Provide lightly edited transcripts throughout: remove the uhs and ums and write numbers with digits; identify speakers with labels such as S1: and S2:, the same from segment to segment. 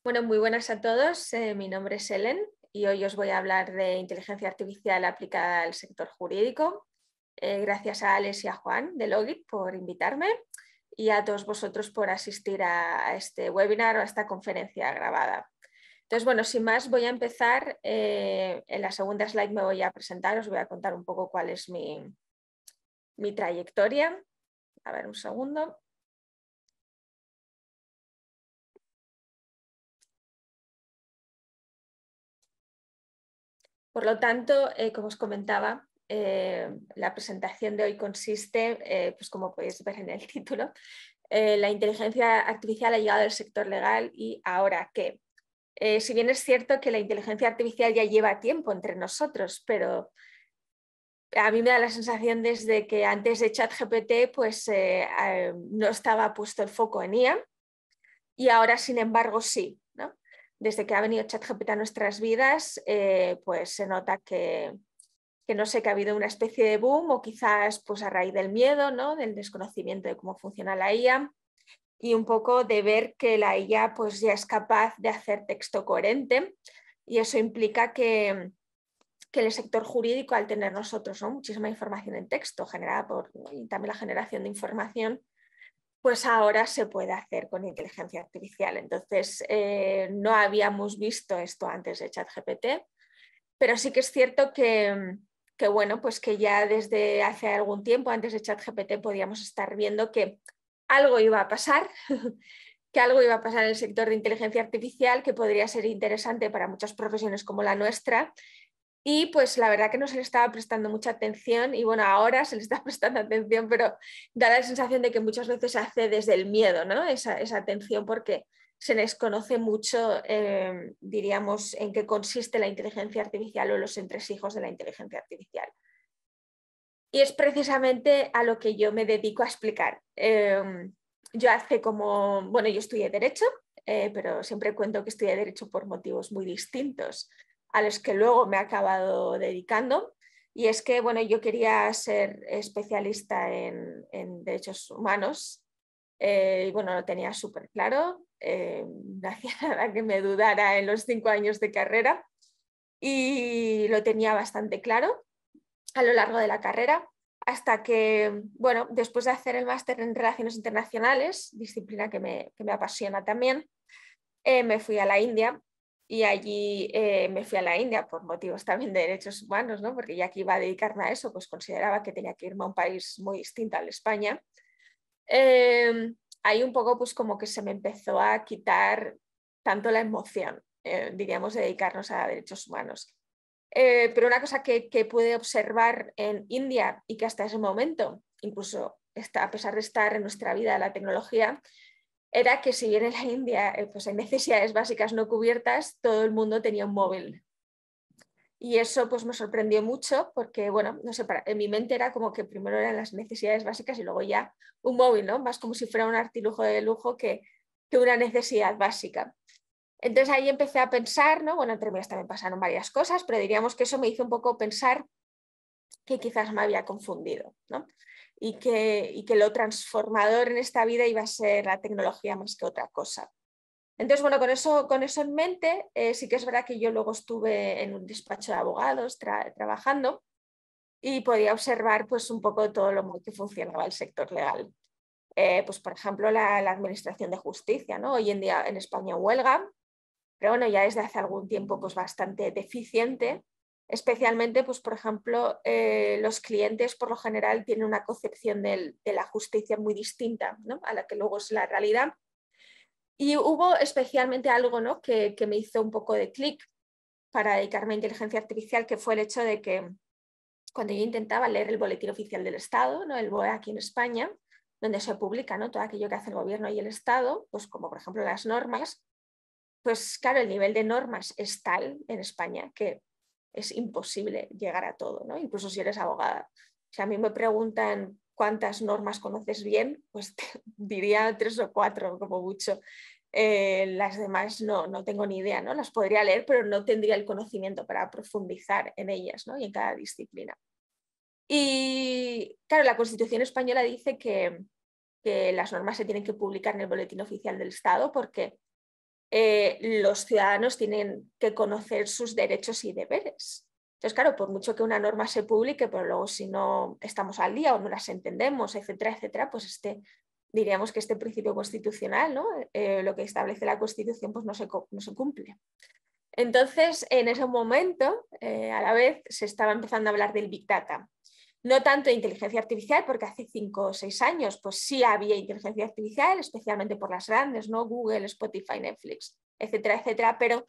S1: Bueno, muy buenas a todos. Mi nombre es Helen y hoy os voy a hablar de inteligencia artificial aplicada al sector jurídico. Gracias a Alex y a Juan de Logit por invitarme y a todos vosotros por asistir a este webinar o a esta conferencia grabada. Entonces, bueno, sin más voy a empezar. En la segunda slide me voy a presentar, os voy a contar un poco cuál es mi trayectoria. A ver, un segundo. Por lo tanto, como os comentaba, la presentación de hoy consiste, pues como podéis ver en el título, la inteligencia artificial ha llegado al sector legal y ahora qué. Si bien es cierto que la inteligencia artificial ya lleva tiempo entre nosotros, pero a mí me da la sensación desde que antes de ChatGPT pues, no estaba puesto el foco en IA y ahora, sin embargo, sí, ¿no? Desde que ha venido ChatGPT a nuestras vidas, pues se nota que no sé, que ha habido una especie de boom o quizás pues a raíz del miedo, ¿no? Del desconocimiento de cómo funciona la IA y un poco de ver que la IA pues ya es capaz de hacer texto coherente y eso implica que el sector jurídico, al tener nosotros, ¿no?, muchísima información en texto generada por, y también la generación de información, pues ahora se puede hacer con inteligencia artificial. Entonces, no habíamos visto esto antes de ChatGPT, pero sí que es cierto que bueno, pues que ya desde hace algún tiempo, antes de ChatGPT, podíamos estar viendo que algo iba a pasar, que algo iba a pasar en el sector de inteligencia artificial, que podría ser interesante para muchas profesiones como la nuestra. Y pues la verdad que no se le estaba prestando mucha atención y bueno, ahora se le está prestando atención, pero da la sensación de que muchas veces se hace desde el miedo, ¿no? Esa atención porque se desconoce mucho, diríamos, en qué consiste la inteligencia artificial o los entresijos de la inteligencia artificial. Y es precisamente a lo que yo me dedico a explicar. Yo hace como, bueno, yo estudié Derecho, pero siempre cuento que estudié Derecho por motivos muy distintos a los que luego me he acabado dedicando. Y es que, bueno, yo quería ser especialista en derechos humanos. Y bueno, lo tenía súper claro. No hacía nada que me dudara en los 5 años de carrera. Y lo tenía bastante claro a lo largo de la carrera, hasta que, bueno, después de hacer el máster en Relaciones Internacionales, disciplina que me apasiona también, me fui a la India y allí me fui a la India por motivos también de derechos humanos, ¿no? Porque ya que iba a dedicarme a eso, pues consideraba que tenía que irme a un país muy distinto al España. Ahí un poco pues como que se me empezó a quitar tanto la emoción, diríamos, de dedicarnos a derechos humanos. Pero una cosa que pude observar en India y que hasta ese momento, incluso a pesar de estar en nuestra vida la tecnología, era que si bien en la India pues hay necesidades básicas no cubiertas, todo el mundo tenía un móvil. Y eso pues me sorprendió mucho porque, bueno, no sé, en mi mente era como que primero eran las necesidades básicas y luego ya un móvil, ¿no? Más como si fuera un artilugio de lujo que una necesidad básica. Entonces ahí empecé a pensar, ¿no? Bueno, entre medias también pasaron varias cosas, pero diríamos que eso me hizo un poco pensar que quizás me había confundido, ¿no? Y que lo transformador en esta vida iba a ser la tecnología más que otra cosa. Entonces, bueno, con eso en mente, sí que es verdad que yo luego estuve en un despacho de abogados trabajando y podía observar pues un poco todo lo mal que funcionaba el sector legal. Pues por ejemplo, la administración de justicia, ¿no? Hoy en día en España huelga, pero bueno, ya desde hace algún tiempo pues bastante deficiente, especialmente pues por ejemplo los clientes por lo general tienen una concepción de la justicia muy distinta, ¿no?, a la que luego es la realidad. Y hubo especialmente algo, ¿no?, que me hizo un poco de clic para dedicarme a inteligencia artificial, que fue el hecho de que cuando yo intentaba leer el Boletín Oficial del Estado, ¿no?, el BOE aquí en España, donde se publica, ¿no?, todo aquello que hace el gobierno y el Estado, pues como por ejemplo las normas, pues claro, el nivel de normas es tal en España que es imposible llegar a todo, ¿no? Incluso si eres abogada. Si a mí me preguntan cuántas normas conoces bien, pues diría 3 o 4 como mucho. Las demás no tengo ni idea, ¿no? Las podría leer, pero no tendría el conocimiento para profundizar en ellas, ¿no?, y en cada disciplina. Y claro, la Constitución española dice que las normas se tienen que publicar en el Boletín Oficial del Estado porque los ciudadanos tienen que conocer sus derechos y deberes. Entonces, claro, por mucho que una norma se publique, pero luego si no estamos al día o no las entendemos, etcétera, etcétera, pues diríamos que este principio constitucional, ¿no? Lo que establece la Constitución, pues no se cumple. Entonces, en ese momento, a la vez, se estaba empezando a hablar del Big Data. No tanto de inteligencia artificial, porque hace 5 o 6 años pues sí había inteligencia artificial, especialmente por las grandes, ¿no? Google, Spotify, Netflix, etcétera, etcétera, pero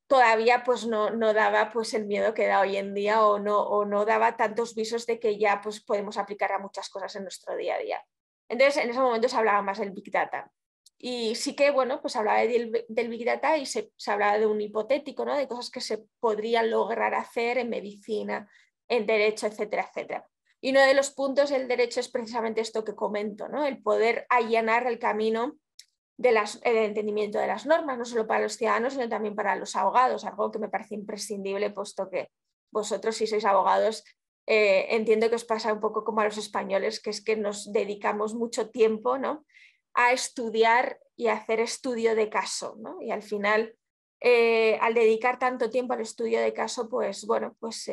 S1: todavía pues no daba pues el miedo que da hoy en día o no daba tantos visos de que ya pues podemos aplicar a muchas cosas en nuestro día a día. Entonces, en ese momento se hablaba más del Big Data. Y sí que, bueno, pues hablaba del Big Data y se hablaba de un hipotético, ¿no? De cosas que se podrían lograr hacer en medicina, en derecho, etcétera, etcétera. Y uno de los puntos del derecho es precisamente esto que comento, ¿no? El poder allanar el camino del entendimiento de las normas, no solo para los ciudadanos, sino también para los abogados, algo que me parece imprescindible, puesto que vosotros, si sois abogados, entiendo que os pasa un poco como a los españoles, que es que nos dedicamos mucho tiempo, ¿no?, a estudiar y a hacer estudio de caso, ¿no? Y al final, al dedicar tanto tiempo al estudio de caso, pues bueno, pues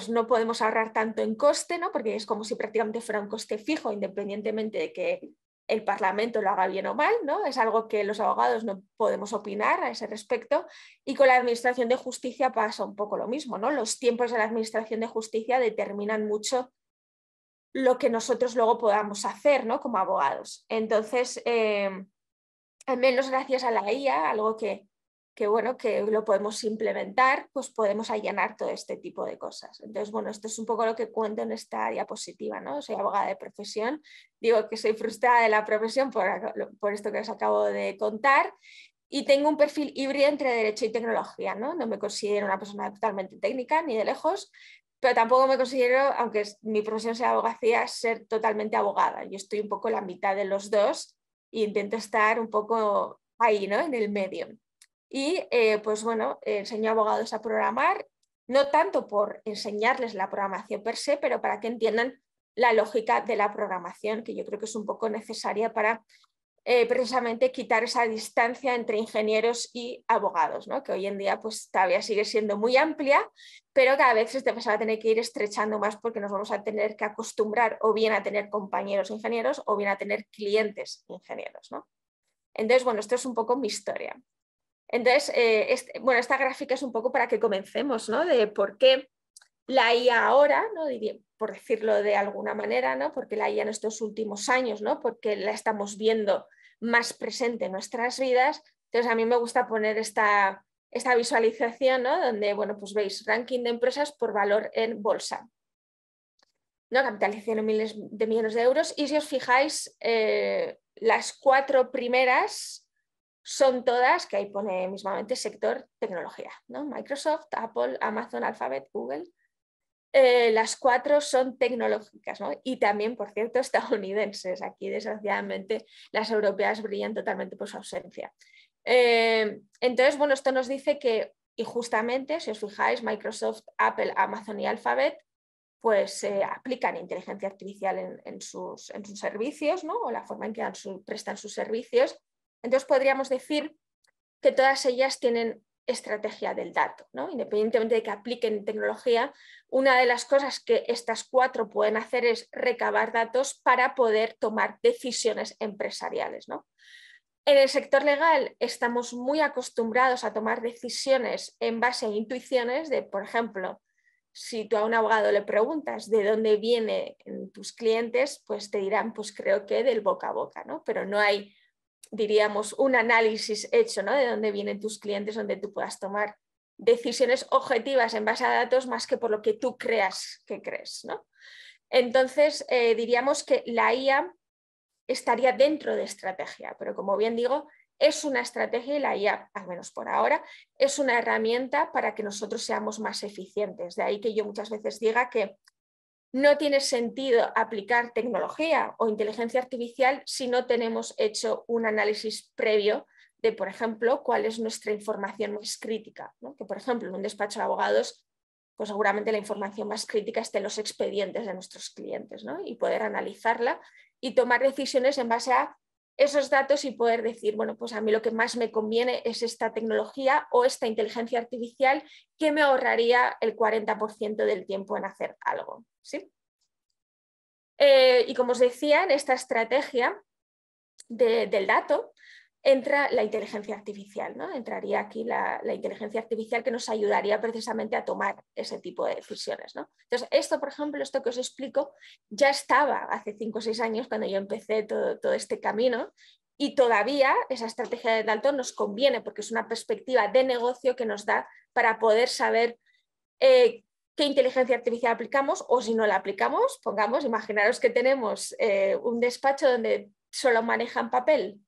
S1: no podemos ahorrar tanto en coste, ¿no? Porque es como si prácticamente fuera un coste fijo, independientemente de que el Parlamento lo haga bien o mal, ¿no? Es algo que los abogados no podemos opinar a ese respecto, y con la Administración de Justicia pasa un poco lo mismo, ¿no? Los tiempos de la Administración de Justicia determinan mucho lo que nosotros luego podamos hacer, ¿no?, como abogados. Entonces, al menos gracias a la IA, algo que bueno, que lo podemos implementar, pues podemos allanar todo este tipo de cosas. Entonces, bueno, esto es un poco lo que cuento en esta diapositiva, ¿no? Soy abogada de profesión, digo que soy frustrada de la profesión por esto que os acabo de contar, y tengo un perfil híbrido entre derecho y tecnología, ¿no? No me considero una persona totalmente técnica, ni de lejos, pero tampoco me considero, aunque mi profesión sea abogacía, ser totalmente abogada. Yo estoy un poco en la mitad de los dos e intento estar un poco ahí, ¿no?, en el medio. Y pues bueno, enseño a abogados a programar, no tanto por enseñarles la programación per se, pero para que entiendan la lógica de la programación, que yo creo que es un poco necesaria para precisamente quitar esa distancia entre ingenieros y abogados, ¿no?, que hoy en día pues todavía sigue siendo muy amplia, pero cada vez se va a tener que ir estrechando más, porque nos vamos a tener que acostumbrar o bien a tener compañeros ingenieros o bien a tener clientes ingenieros, ¿no? Entonces, bueno, esto es un poco mi historia. Entonces, bueno, esta gráfica es un poco para que comencemos, ¿no?, de por qué la IA ahora, ¿no?, por decirlo de alguna manera, ¿no?, porque la IA en estos últimos años, ¿no?, porque la estamos viendo más presente en nuestras vidas. Entonces, a mí me gusta poner esta visualización, ¿no?, donde, bueno, pues veis ranking de empresas por valor en bolsa, ¿no?, capitalización en miles de millones de euros, y si os fijáis, las 4 primeras son todas, que ahí pone mismamente sector tecnología, ¿no? Microsoft, Apple, Amazon, Alphabet, Google. Las 4 son tecnológicas, ¿no? Y también, por cierto, estadounidenses. Aquí, desgraciadamente, las europeas brillan totalmente por su ausencia. Entonces, bueno, esto nos dice que, y justamente, si os fijáis, Microsoft, Apple, Amazon y Alphabet, pues aplican inteligencia artificial en sus servicios, ¿no?, o la forma en que prestan sus servicios. Entonces podríamos decir que todas ellas tienen estrategia del dato, ¿no? Independientemente de que apliquen tecnología, una de las cosas que estas 4 pueden hacer es recabar datos para poder tomar decisiones empresariales, ¿no? En el sector legal estamos muy acostumbrados a tomar decisiones en base a intuiciones de, por ejemplo, si tú a un abogado le preguntas de dónde vienen tus clientes, pues te dirán, pues creo que del boca a boca, ¿no? Pero no hay, diríamos, un análisis hecho, ¿no?, de dónde vienen tus clientes, donde tú puedas tomar decisiones objetivas en base a datos más que por lo que tú creas que crees, ¿no? Entonces, diríamos que la IA estaría dentro de estrategia, pero como bien digo, es una estrategia, y la IA, al menos por ahora, es una herramienta para que nosotros seamos más eficientes. De ahí que yo muchas veces diga que no tiene sentido aplicar tecnología o inteligencia artificial si no tenemos hecho un análisis previo de, por ejemplo, cuál es nuestra información más crítica, ¿no? Que, por ejemplo, en un despacho de abogados, pues seguramente la información más crítica esté en los expedientes de nuestros clientes, ¿no?, y poder analizarla y tomar decisiones en base a esos datos y poder decir, bueno, pues a mí lo que más me conviene es esta tecnología o esta inteligencia artificial que me ahorraría el 40% del tiempo en hacer algo, ¿sí? Y como os decía, en esta estrategia del dato entra la inteligencia artificial, ¿no? Entraría aquí la inteligencia artificial que nos ayudaría precisamente a tomar ese tipo de decisiones, ¿no? Entonces, esto, por ejemplo, esto que os explico, ya estaba hace 5 o 6 años cuando yo empecé todo este camino y todavía esa estrategia de Dalton nos conviene porque es una perspectiva de negocio que nos da para poder saber qué inteligencia artificial aplicamos o si no la aplicamos, pongamos, imaginaros que tenemos un despacho donde solo manejan papel,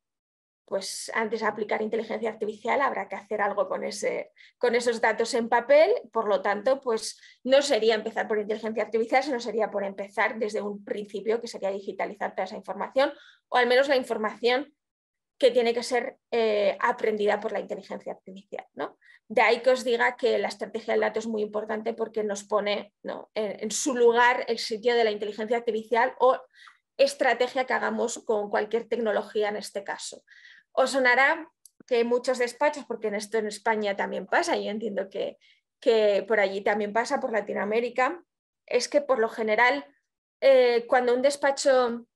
S1: pues antes de aplicar inteligencia artificial habrá que hacer algo con esos datos en papel, por lo tanto, pues no sería empezar por inteligencia artificial, sino sería por empezar desde un principio, que sería digitalizar toda esa información, o al menos la información que tiene que ser aprendida por la inteligencia artificial, ¿no? De ahí que os diga que la estrategia del dato es muy importante porque nos pone, ¿no?, en su lugar el sitio de la inteligencia artificial o estrategia que hagamos con cualquier tecnología en este caso. Os sonará que muchos despachos, porque en esto en España también pasa, y entiendo que por allí también pasa, por Latinoamérica, es que por lo general cuando un despacho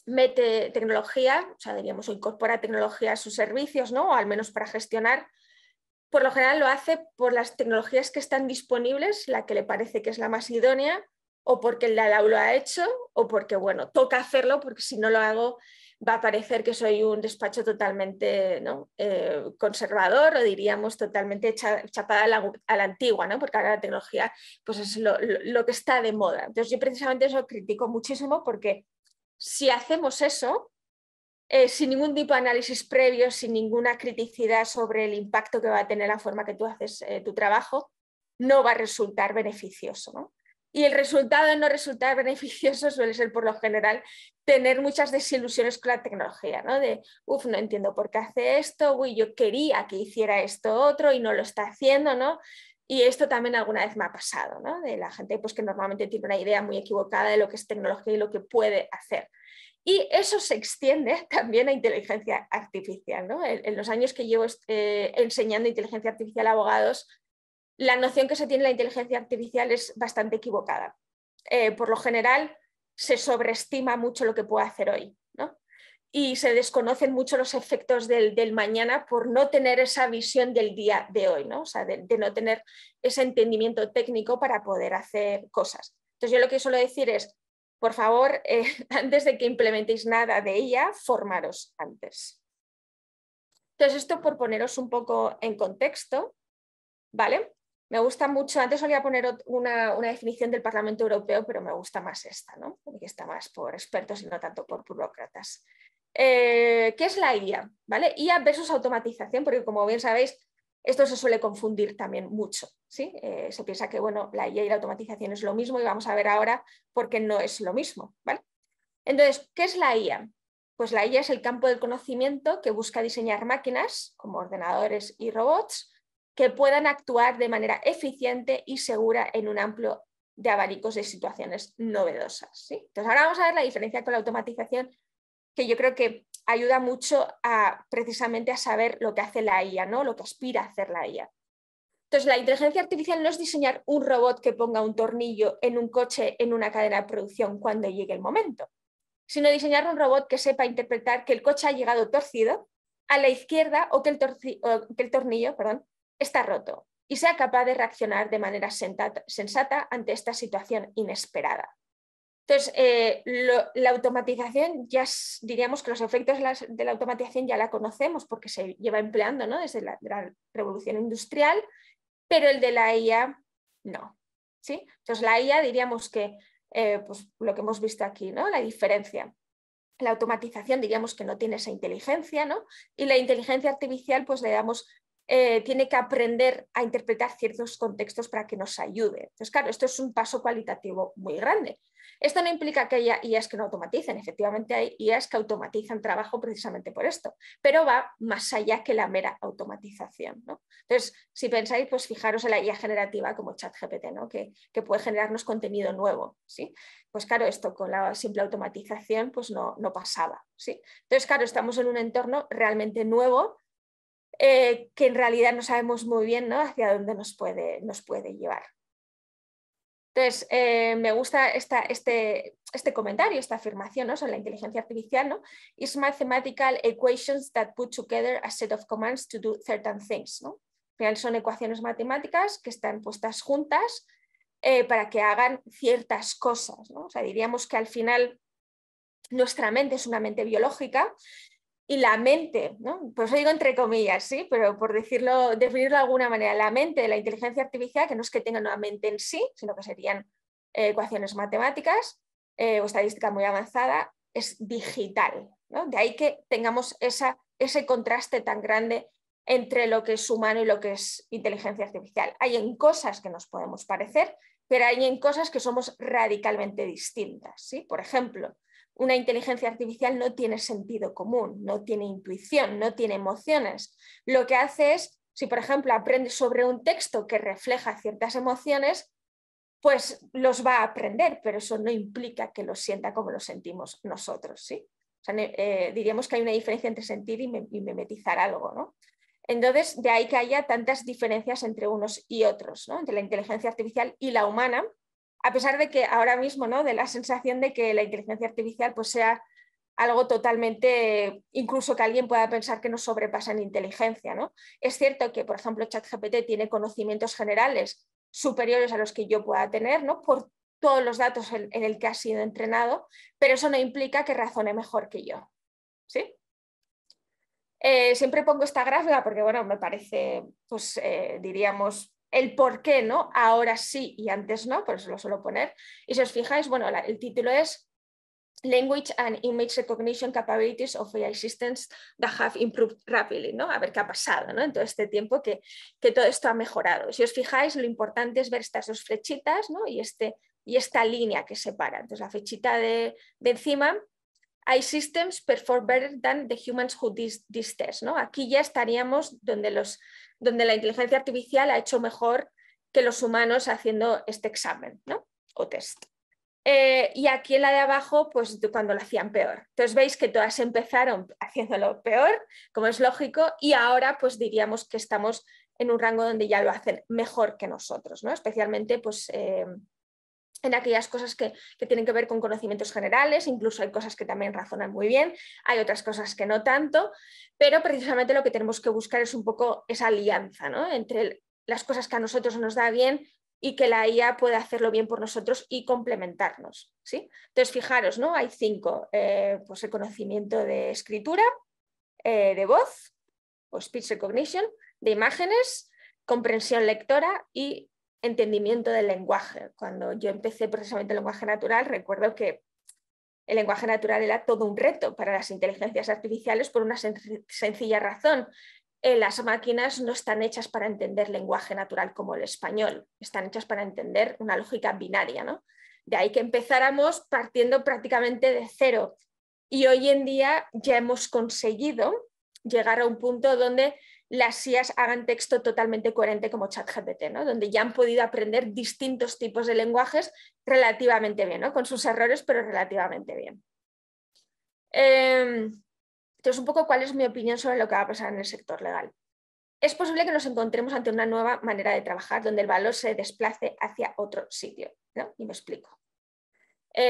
S1: mete tecnología, o sea, diríamos, o incorpora tecnología a sus servicios, ¿no?, o al menos para gestionar, por lo general lo hace por las tecnologías que están disponibles, la que le parece que es la más idónea, o porque el de al lado lo ha hecho, o porque, bueno, toca hacerlo, porque si no lo hago va a parecer que soy un despacho totalmente, ¿no?, conservador, o diríamos totalmente chapada a la antigua, ¿no?, porque ahora la tecnología pues es lo que está de moda. Entonces yo precisamente eso critico muchísimo porque si hacemos eso, sin ningún tipo de análisis previo, sin ninguna criticidad sobre el impacto que va a tener la forma que tú haces tu trabajo, no va a resultar beneficioso, ¿no? Y el resultado de no resultar beneficioso suele ser, por lo general, tener muchas desilusiones con la tecnología, ¿no? De, no entiendo por qué hace esto, uy, yo quería que hiciera esto otro y no lo está haciendo, ¿no? Y esto también alguna vez me ha pasado, ¿no? De la gente pues, que normalmente tiene una idea muy equivocada de lo que es tecnología y lo que puede hacer. Y eso se extiende también a inteligencia artificial, ¿no? En los años que llevo enseñando inteligencia artificial a abogados, la noción que se tiene de la inteligencia artificial es bastante equivocada. Por lo general, se sobreestima mucho lo que puede hacer hoy, ¿no? Y se desconocen mucho los efectos del mañana por no tener esa visión del día de hoy, ¿no? O sea, de no tener ese entendimiento técnico para poder hacer cosas. Entonces, yo lo que suelo decir es, por favor, antes de que implementéis nada de ella, formaros antes. Entonces, esto por poneros un poco en contexto, ¿vale? Me gusta mucho, antes solía poner una definición del Parlamento Europeo, pero me gusta más esta, ¿no? Porque está más por expertos y no tanto por burócratas. ¿Qué es la IA? ¿Vale? IA versus automatización, porque como bien sabéis, esto se suele confundir también mucho, ¿sí? Se piensa que, bueno, la IA y la automatización es lo mismo y vamos a ver ahora por qué no es lo mismo, ¿vale? Entonces, ¿qué es la IA? Pues la IA es el campo del conocimiento que busca diseñar máquinas, como ordenadores y robots, que puedan actuar de manera eficiente y segura en un amplio de abanicos de situaciones novedosas, ¿sí? Entonces, ahora vamos a ver la diferencia con la automatización, que yo creo que ayuda mucho precisamente a saber lo que hace la IA, ¿no? Lo que aspira a hacer la IA. Entonces, la inteligencia artificial no es diseñar un robot que ponga un tornillo en un coche en una cadena de producción cuando llegue el momento, sino diseñar un robot que sepa interpretar que el coche ha llegado torcido a la izquierda o que el tornillo está roto y sea capaz de reaccionar de manera sensata ante esta situación inesperada. Entonces, la automatización, ya diríamos que los efectos de la automatización ya la conocemos porque se lleva empleando, ¿no?, desde la revolución industrial, pero el de la IA no, ¿sí? Entonces, la IA diríamos que, pues lo que hemos visto aquí, ¿no?, la diferencia. La automatización diríamos que no tiene esa inteligencia, ¿no? Y la inteligencia artificial, pues le damos, tiene que aprender a interpretar ciertos contextos para que nos ayude. Entonces, claro, esto es un paso cualitativo muy grande. Esto no implica que haya IAs que no automaticen, efectivamente hay IAs que automatizan trabajo precisamente por esto, pero va más allá que la mera automatización, ¿no? Entonces, si pensáis, pues fijaros en la IA generativa como ChatGPT, ¿no? que puede generarnos contenido nuevo, ¿sí? Pues claro, esto con la simple automatización pues no pasaba, ¿sí? Entonces, claro, estamos en un entorno realmente nuevo que en realidad no sabemos muy bien, ¿no? Hacia dónde nos puede llevar. Entonces, me gusta este comentario, esta afirmación, ¿no? Sobre la inteligencia artificial, ¿no? Is mathematical equations that put together a set of commands to do certain things, ¿no? Al final son ecuaciones matemáticas que están puestas juntas para que hagan ciertas cosas, ¿no? O sea, diríamos que al final nuestra mente es una mente biológica y la mente, ¿no? Pues digo entre comillas, ¿sí? Pero por definirlo de alguna manera, la mente de la inteligencia artificial, que no es que tenga una mente en sí, sino que serían ecuaciones matemáticas o estadística muy avanzada, es digital, ¿no? De ahí que tengamos ese contraste tan grande entre lo que es humano y lo que es inteligencia artificial. Hay en cosas que nos podemos parecer, pero hay en cosas que somos radicalmente distintas, ¿sí? Por ejemplo, una inteligencia artificial no tiene sentido común, no tiene intuición, no tiene emociones. Lo que hace es, si por ejemplo aprende sobre un texto que refleja ciertas emociones, pues los va a aprender, pero eso no implica que lo sienta como lo sentimos nosotros, ¿sí? O sea, diríamos que hay una diferencia entre sentir y mimetizar algo, ¿no? Entonces, de ahí que haya tantas diferencias entre unos y otros, ¿no? Entre la inteligencia artificial y la humana, a pesar de que ahora mismo, ¿no? De la sensación de que la inteligencia artificial pues, sea algo totalmente, incluso que alguien pueda pensar que nos sobrepasa en inteligencia, ¿no? Es cierto que, por ejemplo, ChatGPT tiene conocimientos generales superiores a los que yo pueda tener, ¿no? Por todos los datos en el que ha sido entrenado, pero eso no implica que razone mejor que yo, ¿sí? Siempre pongo esta gráfica porque, bueno, me parece, pues, diríamos, el por qué, ¿no? Ahora sí y antes no, por eso lo suelo poner. Y si os fijáis, bueno, el título es Language and Image Recognition Capabilities of AI Systems that have improved rapidly, ¿no? A ver qué ha pasado, ¿no? En todo este tiempo que todo esto ha mejorado. Si os fijáis, lo importante es ver estas dos flechitas, ¿no? Y esta línea que separa. Entonces, la flechita de encima, AI systems perform better than the humans who did this test, ¿no? Aquí ya estaríamos donde la inteligencia artificial ha hecho mejor que los humanos haciendo este examen, ¿no? O test. Y aquí en la de abajo, pues cuando lo hacían peor. Entonces veis que todas empezaron haciéndolo peor, como es lógico, y ahora pues diríamos que estamos en un rango donde ya lo hacen mejor que nosotros, ¿no? Especialmente pues en aquellas cosas que tienen que ver con conocimientos generales, incluso hay cosas que también razonan muy bien, hay otras cosas que no tanto, pero precisamente lo que tenemos que buscar es un poco esa alianza, ¿no? Entre las cosas que a nosotros nos da bien y que la IA puede hacerlo bien por nosotros y complementarnos, ¿sí? Entonces, fijaros, ¿no? Hay 5, pues el conocimiento de escritura, de voz, o speech recognition, de imágenes, comprensión lectora y entendimiento del lenguaje. Cuando yo empecé precisamente el lenguaje natural, recuerdo que el lenguaje natural era todo un reto para las inteligencias artificiales por una sencilla razón. Las máquinas no están hechas para entender lenguaje natural como el español, están hechas para entender una lógica binaria, ¿no? De ahí que empezáramos partiendo prácticamente de cero. Y hoy en día ya hemos conseguido llegar a un punto donde las IAs hagan texto totalmente coherente como ChatGPT, ¿no? Donde ya han podido aprender distintos tipos de lenguajes relativamente bien, ¿no? Con sus errores, pero relativamente bien. Entonces, un poco cuál es mi opinión sobre lo que va a pasar en el sector legal. Es posible que nos encontremos ante una nueva manera de trabajar donde el valor se desplace hacia otro sitio, ¿no? Y me explico.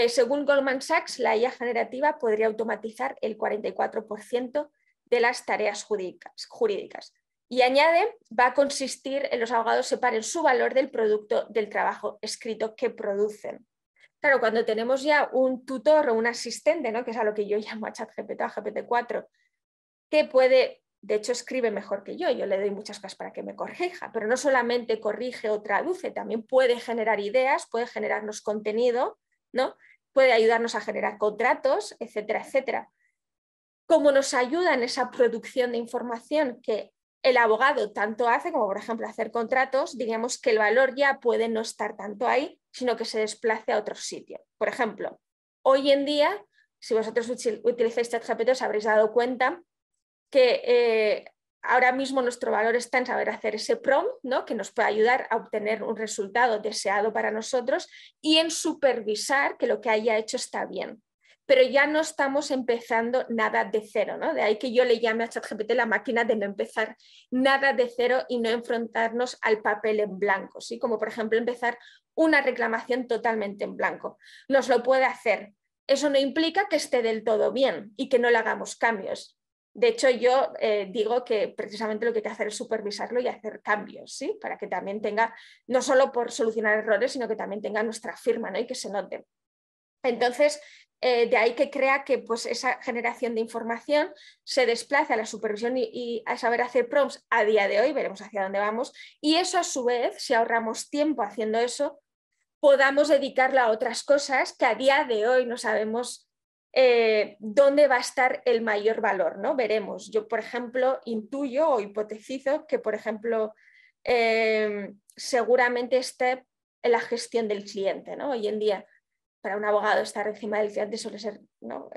S1: Según Goldman Sachs, la IA generativa podría automatizar el 44% de las tareas jurídicas. Y añade, va a consistir en los abogados separen su valor del producto del trabajo escrito que producen. Claro, cuando tenemos ya un tutor o un asistente, ¿no? Que es a lo que yo llamo a ChatGPT, a GPT-4, que puede, de hecho escribe mejor que yo le doy muchas cosas para que me corrija, pero no solamente corrige o traduce, también puede generar ideas, puede generarnos contenido, ¿no? Puede ayudarnos a generar contratos, etcétera, etcétera. Como nos ayuda en esa producción de información que el abogado tanto hace como, por ejemplo, hacer contratos, diríamos que el valor ya puede no estar tanto ahí, sino que se desplace a otro sitio. Por ejemplo, hoy en día, si vosotros utilizáis ChatGPT, os habréis dado cuenta que ahora mismo nuestro valor está en saber hacer ese prompt, ¿no? Que nos puede ayudar a obtener un resultado deseado para nosotros, y en supervisar que lo que haya hecho está bien. Pero ya no estamos empezando nada de cero, ¿no? De ahí que yo le llame a ChatGPT la máquina de no empezar nada de cero y no enfrentarnos al papel en blanco, ¿sí? Como por ejemplo empezar una reclamación totalmente en blanco. Nos lo puede hacer. Eso no implica que esté del todo bien y que no le hagamos cambios. De hecho, yo digo que precisamente lo que hay que hacer es supervisarlo y hacer cambios, ¿sí? Para que también tenga, no solo por solucionar errores, sino que también tenga nuestra firma, ¿no? Y que se note. Entonces, de ahí que crea que pues, esa generación de información se desplace a la supervisión y a saber hacer prompts a día de hoy, veremos hacia dónde vamos, y eso a su vez, si ahorramos tiempo haciendo eso, podamos dedicarlo a otras cosas que a día de hoy no sabemos dónde va a estar el mayor valor, ¿no? Veremos. Yo, por ejemplo, intuyo o hipotetizo que, por ejemplo, seguramente esté en la gestión del cliente, ¿no? Hoy en día, para un abogado estar encima del cliente suele ser, ¿no?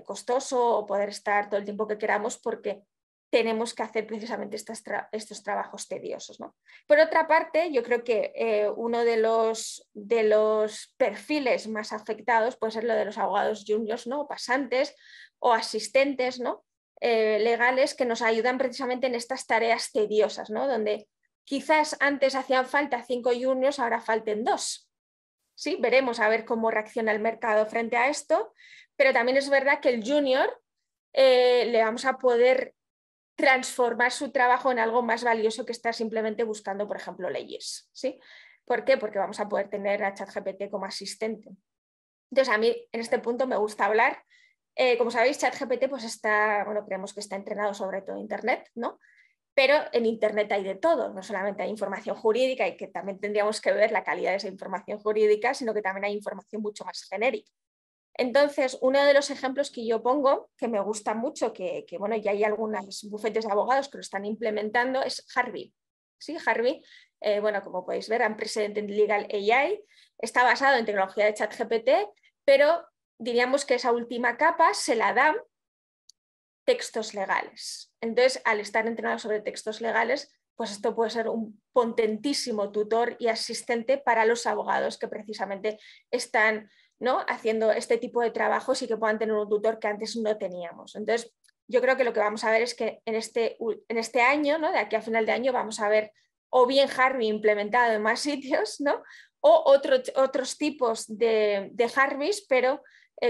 S1: Costoso, o poder estar todo el tiempo que queramos porque tenemos que hacer precisamente estos trabajos tediosos, ¿no? Por otra parte, yo creo que uno de los perfiles más afectados puede ser lo de los abogados juniors, ¿no? Pasantes o asistentes, ¿no? Legales, que nos ayudan precisamente en estas tareas tediosas, ¿no? Donde quizás antes hacían falta 5 juniors, ahora falten 2. ¿Sí? Veremos a ver cómo reacciona el mercado frente a esto, pero también es verdad que el junior le vamos a poder transformar su trabajo en algo más valioso que estar simplemente buscando, por ejemplo, leyes, ¿sí? ¿Por qué? Porque vamos a poder tener a ChatGPT como asistente. Entonces, a mí en este punto me gusta hablar. Como sabéis, ChatGPT pues está, bueno, creemos que está entrenado sobre todo en Internet, ¿no? Pero en Internet hay de todo, no solamente hay información jurídica, y que también tendríamos que ver la calidad de esa información jurídica, sino que también hay información mucho más genérica. Entonces, uno de los ejemplos que yo pongo, que me gusta mucho, que bueno, ya hay algunos bufetes de abogados que lo están implementando, es Harvey. ¿Sí? Harvey, bueno, como podéis ver, Unprecedented Legal AI, está basado en tecnología de ChatGPT, pero diríamos que esa última capa se la da textos legales. Entonces, al estar entrenado sobre textos legales, pues esto puede ser un potentísimo tutor y asistente para los abogados que precisamente están, ¿no? haciendo este tipo de trabajos y que puedan tener un tutor que antes no teníamos. Entonces, yo creo que lo que vamos a ver es que en este año, ¿no? de aquí a final de año, vamos a ver o bien Harvey implementado en más sitios, ¿no? o otros tipos de Harveys, pero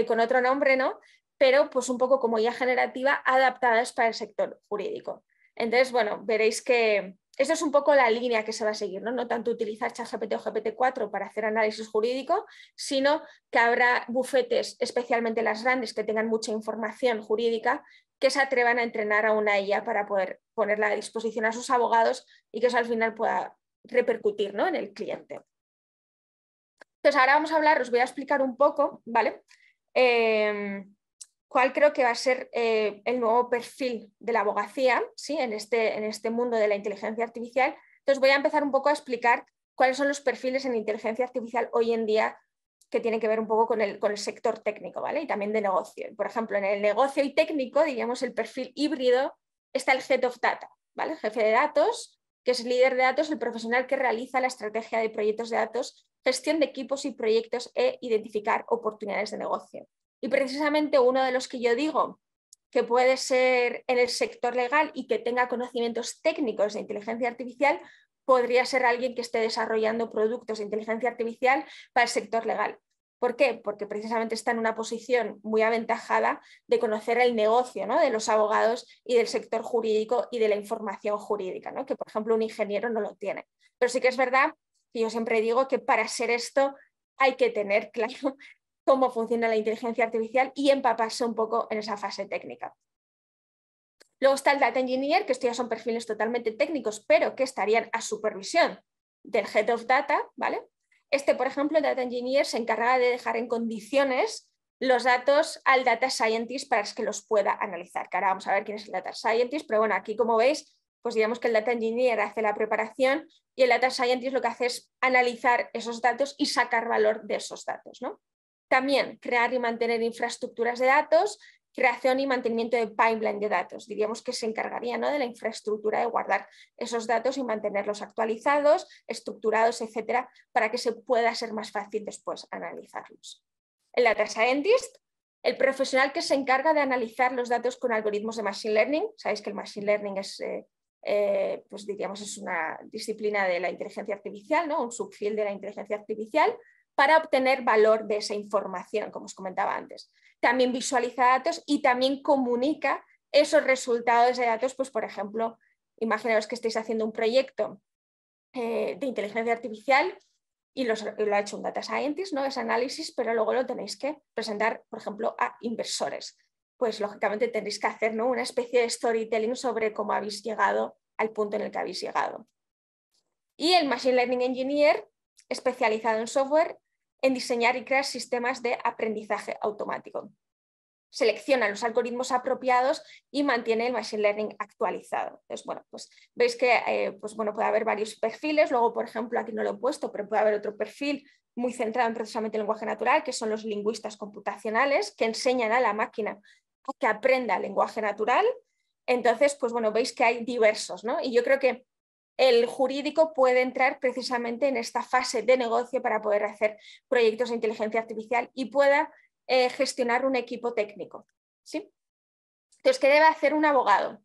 S1: con otro nombre, ¿no? pero pues un poco como IA generativa adaptadas para el sector jurídico. Entonces, bueno, veréis que eso es un poco la línea que se va a seguir, ¿no? No tanto utilizar ChatGPT o GPT-4 para hacer análisis jurídico, sino que habrá bufetes, especialmente las grandes, que tengan mucha información jurídica, que se atrevan a entrenar a una IA para poder ponerla a disposición a sus abogados y que eso al final pueda repercutir, ¿no? en el cliente. Entonces, ahora vamos a hablar, os voy a explicar un poco, ¿vale? Cuál creo que va a ser el nuevo perfil de la abogacía, ¿sí? en este mundo de la inteligencia artificial. Entonces voy a empezar un poco a explicar cuáles son los perfiles en inteligencia artificial hoy en día que tienen que ver un poco con el sector técnico, ¿vale? Y también de negocio. Por ejemplo, en el negocio y técnico, diríamos el perfil híbrido, está el Head of Data, ¿vale? El jefe de datos, que es líder de datos, el profesional que realiza la estrategia de proyectos de datos, gestión de equipos y proyectos e identificar oportunidades de negocio. Y precisamente uno de los que yo digo que puede ser en el sector legal y que tenga conocimientos técnicos de inteligencia artificial, podría ser alguien que esté desarrollando productos de inteligencia artificial para el sector legal. ¿Por qué? Porque precisamente está en una posición muy aventajada de conocer el negocio, ¿no? de los abogados y del sector jurídico y de la información jurídica, ¿no? que por ejemplo un ingeniero no lo tiene. Pero sí que es verdad que yo siempre digo que para ser esto hay que tener claro cómo funciona la inteligencia artificial y empaparse un poco en esa fase técnica. Luego está el Data Engineer, que estos ya son perfiles totalmente técnicos, pero que estarían a supervisión del Head of Data, ¿vale? Por ejemplo, el Data Engineer se encarga de dejar en condiciones los datos al Data Scientist para que los pueda analizar. Que ahora vamos a ver quién es el Data Scientist, pero bueno, aquí como veis, pues digamos que el Data Engineer hace la preparación y el Data Scientist lo que hace es analizar esos datos y sacar valor de esos datos, ¿no? También crear y mantener infraestructuras de datos, creación y mantenimiento de pipeline de datos. Diríamos que se encargaría, ¿no?, de la infraestructura de guardar esos datos y mantenerlos actualizados, estructurados, etcétera, para que se pueda ser más fácil después analizarlos. El Data Scientist, el profesional que se encarga de analizar los datos con algoritmos de Machine Learning. Sabéis que el Machine Learning es, pues diríamos, es una disciplina de la inteligencia artificial, ¿no?, un subfield de la inteligencia artificial, para obtener valor de esa información, como os comentaba antes. También visualiza datos y también comunica esos resultados de datos, pues por ejemplo, imaginaos que estáis haciendo un proyecto de inteligencia artificial y lo ha hecho un data scientist, ¿no?, ese análisis, pero luego lo tenéis que presentar, por ejemplo, a inversores. Pues lógicamente tendréis que hacer, ¿no?, una especie de storytelling sobre cómo habéis llegado al punto en el que habéis llegado. Y el Machine Learning Engineer, especializado en software, en diseñar y crear sistemas de aprendizaje automático. Selecciona los algoritmos apropiados y mantiene el Machine Learning actualizado. Entonces, bueno, pues veis que pues, bueno, puede haber varios perfiles. Luego, por ejemplo, aquí no lo he puesto, pero puede haber otro perfil muy centrado en precisamente el lenguaje natural, que son los lingüistas computacionales, que enseñan a la máquina a que aprenda el lenguaje natural. Entonces, pues bueno, veis que hay diversos, ¿no? Y yo creo que el jurídico puede entrar precisamente en esta fase de negocio para poder hacer proyectos de inteligencia artificial y pueda gestionar un equipo técnico, ¿sí? Entonces, ¿qué debe hacer un abogado?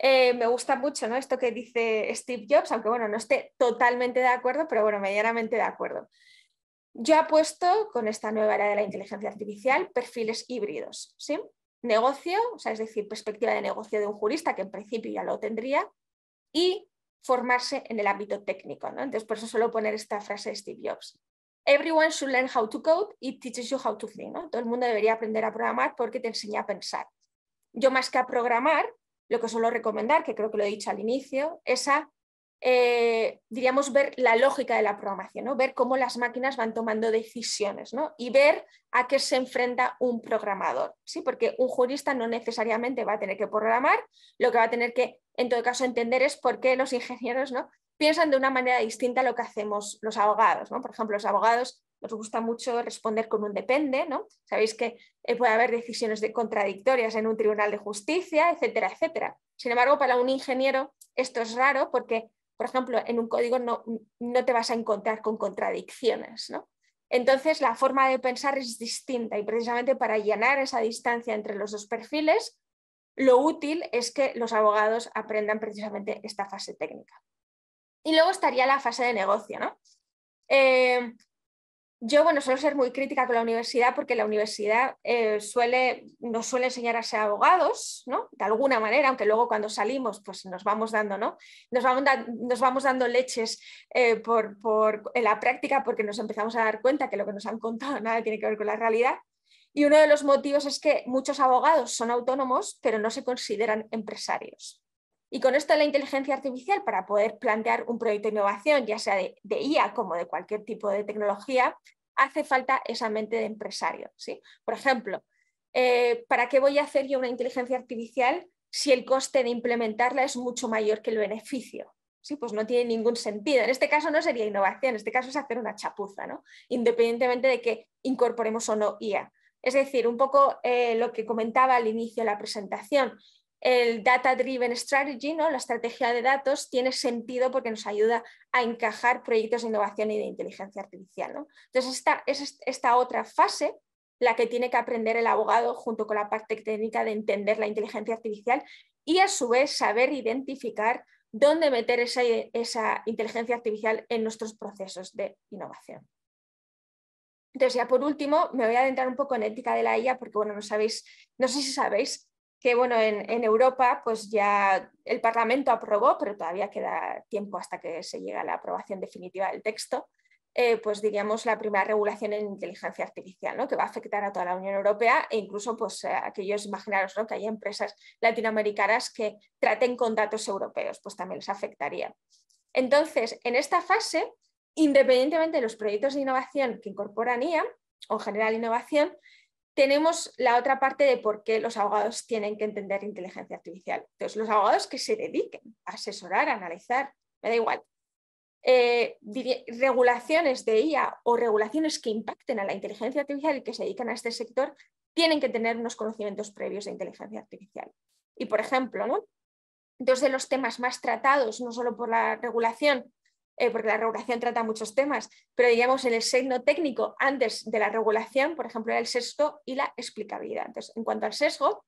S1: Me gusta mucho, ¿no?, esto que dice Steve Jobs, aunque bueno, no esté totalmente de acuerdo, pero bueno, medianamente de acuerdo. Yo apuesto con esta nueva era de la inteligencia artificial perfiles híbridos, ¿sí? Negocio, o sea, es decir, perspectiva de negocio de un jurista, que en principio ya lo tendría, y formarse en el ámbito técnico, ¿no? Entonces, por eso suelo poner esta frase de Steve Jobs. Everyone should learn how to code, it teaches you how to think, ¿no? Todo el mundo debería aprender a programar porque te enseña a pensar. Yo, más que a programar, lo que suelo recomendar, que creo que lo he dicho al inicio, es a, diríamos, ver la lógica de la programación, ¿no? Ver cómo las máquinas van tomando decisiones, ¿no? Y ver a qué se enfrenta un programador, ¿sí? Porque un jurista no necesariamente va a tener que programar, lo que va a tener que, en todo caso, entender es por qué los ingenieros, ¿no?, piensan de una manera distinta a lo que hacemos los abogados, ¿no? Por ejemplo, los abogados nos gusta mucho responder con un depende, ¿no? Sabéis que puede haber decisiones contradictorias en un tribunal de justicia, etcétera, etcétera. Sin embargo, para un ingeniero esto es raro porque, por ejemplo, en un código no te vas a encontrar con contradicciones, ¿no? Entonces, la forma de pensar es distinta y precisamente para allanar esa distancia entre los dos perfiles, lo útil es que los abogados aprendan precisamente esta fase técnica. Y luego estaría la fase de negocio, ¿no? Yo, bueno, suelo ser muy crítica con la universidad porque la universidad nos suele enseñar a ser abogados, ¿no?, de alguna manera, aunque luego cuando salimos pues nos vamos dando, ¿no?, nos vamos dando leches en la práctica porque nos empezamos a dar cuenta que lo que nos han contado nada tiene que ver con la realidad. Y uno de los motivos es que muchos abogados son autónomos pero no se consideran empresarios. Y con esto de la inteligencia artificial, para poder plantear un proyecto de innovación, ya sea de IA como de cualquier tipo de tecnología, hace falta esa mente de empresario, ¿sí? Por ejemplo, ¿para qué voy a hacer yo una inteligencia artificial si el coste de implementarla es mucho mayor que el beneficio? ¿Sí? Pues no tiene ningún sentido. En este caso no sería innovación, en este caso es hacer una chapuza, ¿no?, independientemente de que incorporemos o no IA. Es decir, un poco lo que comentaba al inicio de la presentación. El Data Driven Strategy, ¿no?, la estrategia de datos, tiene sentido porque nos ayuda a encajar proyectos de innovación y de inteligencia artificial, ¿no? Entonces, esta otra fase la que tiene que aprender el abogado junto con la parte técnica de entender la inteligencia artificial y a su vez saber identificar dónde meter esa inteligencia artificial en nuestros procesos de innovación. Entonces, ya por último, me voy a adentrar un poco en ética de la IA porque, bueno, no sé si sabéis que, bueno, en Europa pues ya el Parlamento aprobó, pero todavía queda tiempo hasta que se llegue a la aprobación definitiva del texto, pues diríamos la primera regulación en inteligencia artificial, ¿no?, que va a afectar a toda la Unión Europea e incluso pues aquellos, imaginaros, ¿no?, que hay empresas latinoamericanas que traten con datos europeos, pues también les afectaría. Entonces, en esta fase, independientemente de los proyectos de innovación que incorporan IA, o en general innovación, tenemos la otra parte de por qué los abogados tienen que entender inteligencia artificial. Entonces, los abogados que se dediquen a asesorar, a analizar, me da igual, regulaciones de IA o regulaciones que impacten a la inteligencia artificial y que se dedican a este sector, tienen que tener unos conocimientos previos de inteligencia artificial. Y, por ejemplo, ¿no? Dos de los temas más tratados, no solo por la regulación, porque la regulación trata muchos temas, pero digamos en el sesgo técnico antes de la regulación, por ejemplo, era el sesgo y la explicabilidad. Entonces, en cuanto al sesgo,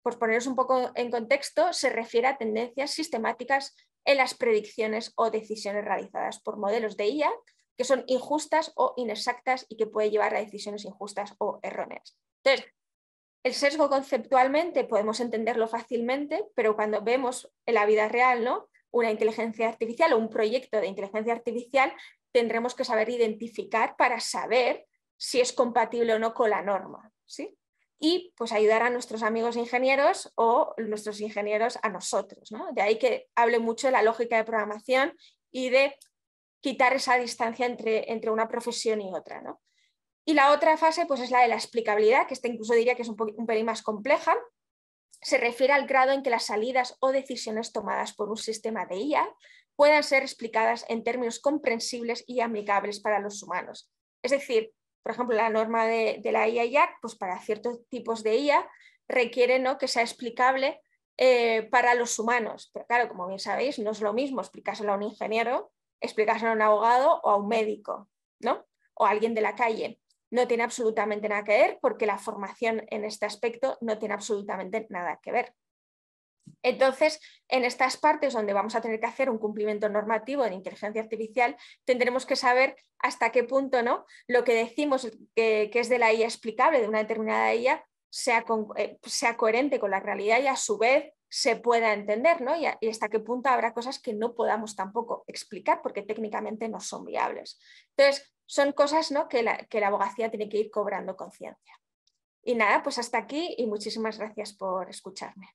S1: por poneros un poco en contexto, se refiere a tendencias sistemáticas en las predicciones o decisiones realizadas por modelos de IA que son injustas o inexactas y que pueden llevar a decisiones injustas o erróneas. Entonces, el sesgo conceptualmente podemos entenderlo fácilmente, pero cuando vemos en la vida real, ¿no?, una inteligencia artificial o un proyecto de inteligencia artificial, tendremos que saber identificar para saber si es compatible o no con la norma, ¿sí? Y pues ayudar a nuestros amigos ingenieros o nuestros ingenieros a nosotros, ¿no? De ahí que hable mucho de la lógica de programación y de quitar esa distancia entre una profesión y otra, ¿no? Y la otra fase pues, es la de la explicabilidad, que esta incluso diría que es un pelín más compleja. Se refiere al grado en que las salidas o decisiones tomadas por un sistema de IA puedan ser explicadas en términos comprensibles y amigables para los humanos. Es decir, por ejemplo, la norma de la IA Jack, pues para ciertos tipos de IA requiere, ¿no?, que sea explicable para los humanos. Pero claro, como bien sabéis, no es lo mismo explicárselo a un ingeniero, explicárselo a un abogado o a un médico, ¿no?, o a alguien de la calle. No tiene absolutamente nada que ver porque la formación en este aspecto no tiene absolutamente nada que ver. Entonces, en estas partes donde vamos a tener que hacer un cumplimiento normativo de inteligencia artificial, tendremos que saber hasta qué punto, ¿no?, lo que decimos que es de la IA explicable, de una determinada IA, sea coherente con la realidad y a su vez se pueda entender, ¿no? Y hasta qué punto habrá cosas que no podamos tampoco explicar porque técnicamente no son viables. Entonces, son cosas, ¿no?, que la abogacía tiene que ir cobrando conciencia. Y nada, pues hasta aquí y muchísimas gracias por escucharme.